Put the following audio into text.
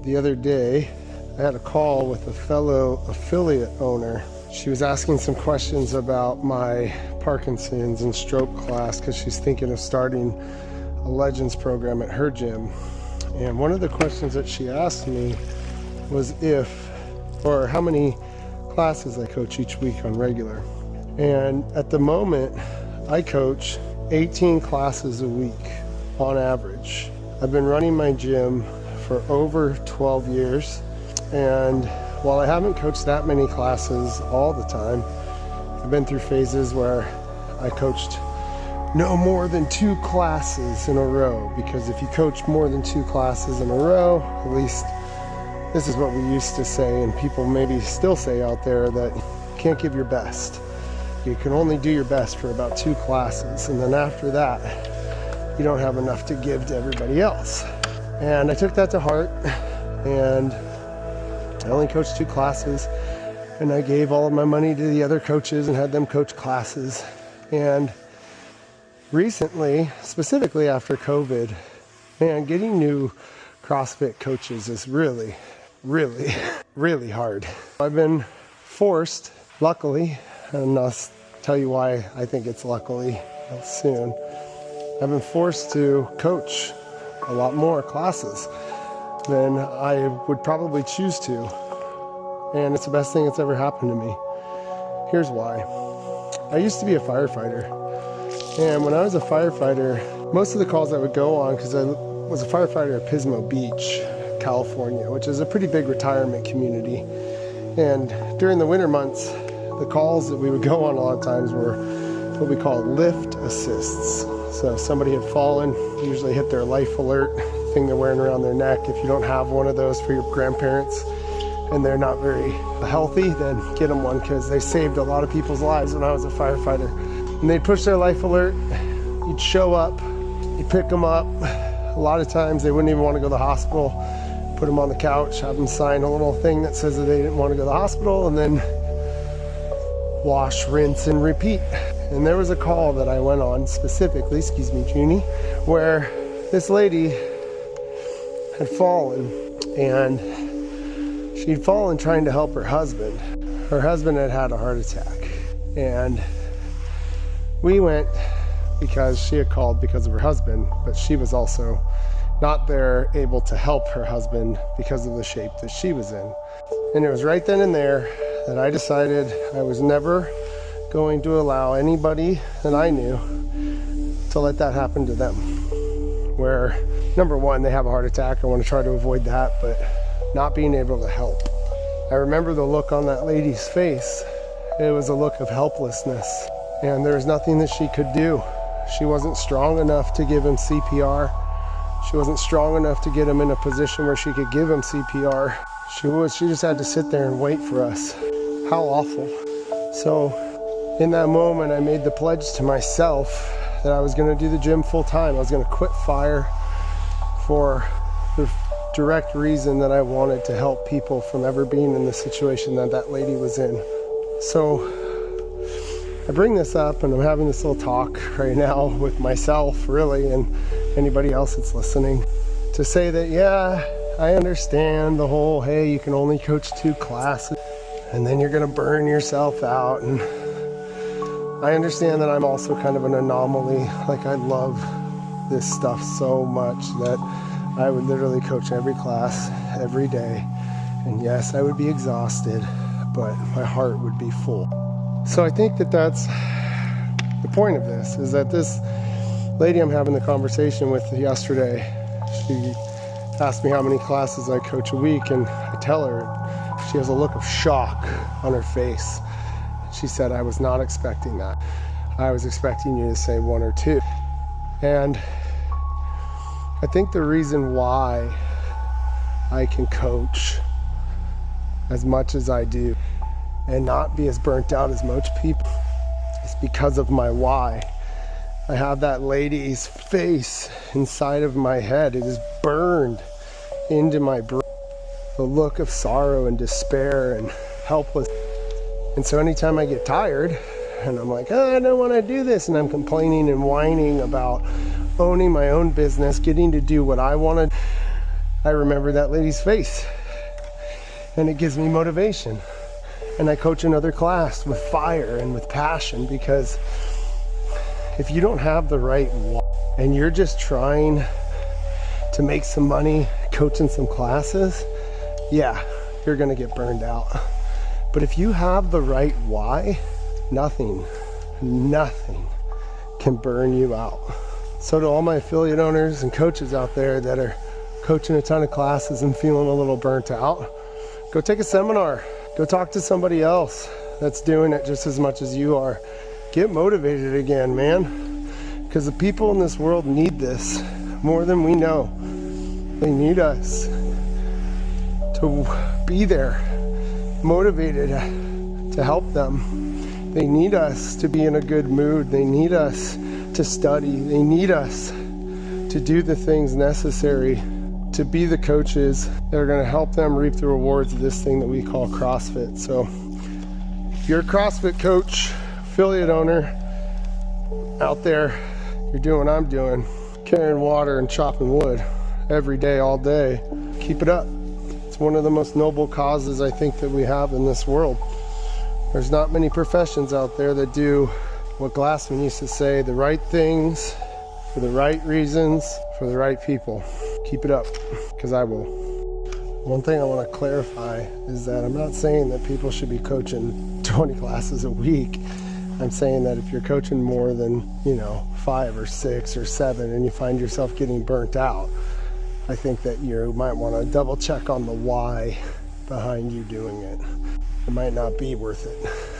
the other day, I had a call with a fellow affiliate owner. She was asking some questions about my Parkinson's and stroke class because she's thinking of starting a Legends program at her gym. And one of the questions that she asked me was how many classes I coach each week on regular. And at the moment, I coach 18 classes a week on average. I've been running my gym for over 12 years. And while I haven't coached that many classes all the time, I've been through phases where I coached no more than 2 classes in a row, because if you coach more than 2 classes in a row, at least this is what we used to say, and people maybe still say out there, that you can't give your best. You can only do your best for about 2 classes, and then after that, you don't have enough to give to everybody else. And I took that to heart, and I only coached 2 classes, and I gave all of my money to the other coaches and had them coach classes. And recently, specifically after COVID, man, getting new CrossFit coaches is really, really, really hard. I've been forced, luckily, and I'll tell you why I think it's luckily soon, I've been forced to coach a lot more classes than I would probably choose to. And it's the best thing that's ever happened to me. Here's why. I used to be a firefighter. And when I was a firefighter, most of the calls I would go on, because I was a firefighter at Pismo Beach, California, which is a pretty big retirement community. And during the winter months, the calls that we would go on a lot of times were what we call lift assists. So if somebody had fallen, usually hit their life alert thing they're wearing around their neck. If you don't have one of those for your grandparents and they're not very healthy, then get them one, because they saved a lot of people's lives when I was a firefighter. And they'd push their life alert, you'd show up, you'd pick them up. A lot of times they wouldn't even want to go to the hospital. Put them on the couch, have them sign a little thing that says that they didn't want to go to the hospital, and then wash, rinse, and repeat. And there was a call that I went on specifically, excuse me, Junie, where this lady had fallen, and she'd fallen trying to help her husband. Her husband had had a heart attack, and we went because she had called because of her husband, but she was also not there able to help her husband because of the shape that she was in. And it was right then and there that I decided I was never going to allow anybody that I knew to let that happen to them. Where, number one, they have a heart attack. I want to try to avoid that, but not being able to help. I remember the look on that lady's face. It was a look of helplessness, and there was nothing that she could do. She wasn't strong enough to give him CPR. She wasn't strong enough to get him in a position where she could give him CPR. She just had to sit there and wait for us. How awful. So in that moment, I made the pledge to myself that I was going to do the gym full time. I was going to quit fire for the direct reason that I wanted to help people from ever being in the situation that that lady was in. So I bring this up, and I'm having this little talk right now with myself, really, and anybody else that's listening, to say that, yeah, I understand the whole, hey, you can only coach 2 classes and then you're gonna burn yourself out. And I understand that I'm also kind of an anomaly. Like, I love this stuff so much that I would literally coach every class every day. And yes, I would be exhausted, but my heart would be full. So I think that that's the point of this, is that this lady I'm having the conversation with yesterday, she asked me how many classes I coach a week, and I tell her, she has a look of shock on her face. She said, I was not expecting that. I was expecting you to say 1 or 2. And I think the reason why I can coach as much as I do and not be as burnt out as most people is because of my why. I have that lady's face inside of my head. It is burned into my brain. The look of sorrow and despair and helpless. And so anytime I get tired and I'm like, oh, I don't want to do this, and I'm complaining and whining about owning my own business, getting to do what I want to, I remember that lady's face, and it gives me motivation. And I coach another class with fire and with passion, because if you don't have the right why and you're just trying to make some money coaching some classes, yeah, you're gonna get burned out. But if you have the right why, nothing can burn you out. So to all my affiliate owners and coaches out there that are coaching a ton of classes and feeling a little burnt out, go take a seminar. Go talk to somebody else that's doing it just as much as you are. Get motivated again, man. Because the people in this world need this more than we know. They need us to be there, motivated to help them. They need us to be in a good mood. They need us to study. They need us to do the things necessary to be the coaches that are going to help them reap the rewards of this thing that we call CrossFit. So if you're a CrossFit coach, affiliate owner out there, you're doing what I'm doing, carrying water and chopping wood every day, all day. Keep it up. It's one of the most noble causes I think that we have in this world. There's not many professions out there that do what Glassman used to say, the right things for the right reasons for the right people. Keep it up, because I will. One thing I want to clarify is that I'm not saying that people should be coaching 20 classes a week. I'm saying that if you're coaching more than, 5 or 6 or 7 and you find yourself getting burnt out, I think that you might want to double check on the why behind you doing it. It might not be worth it.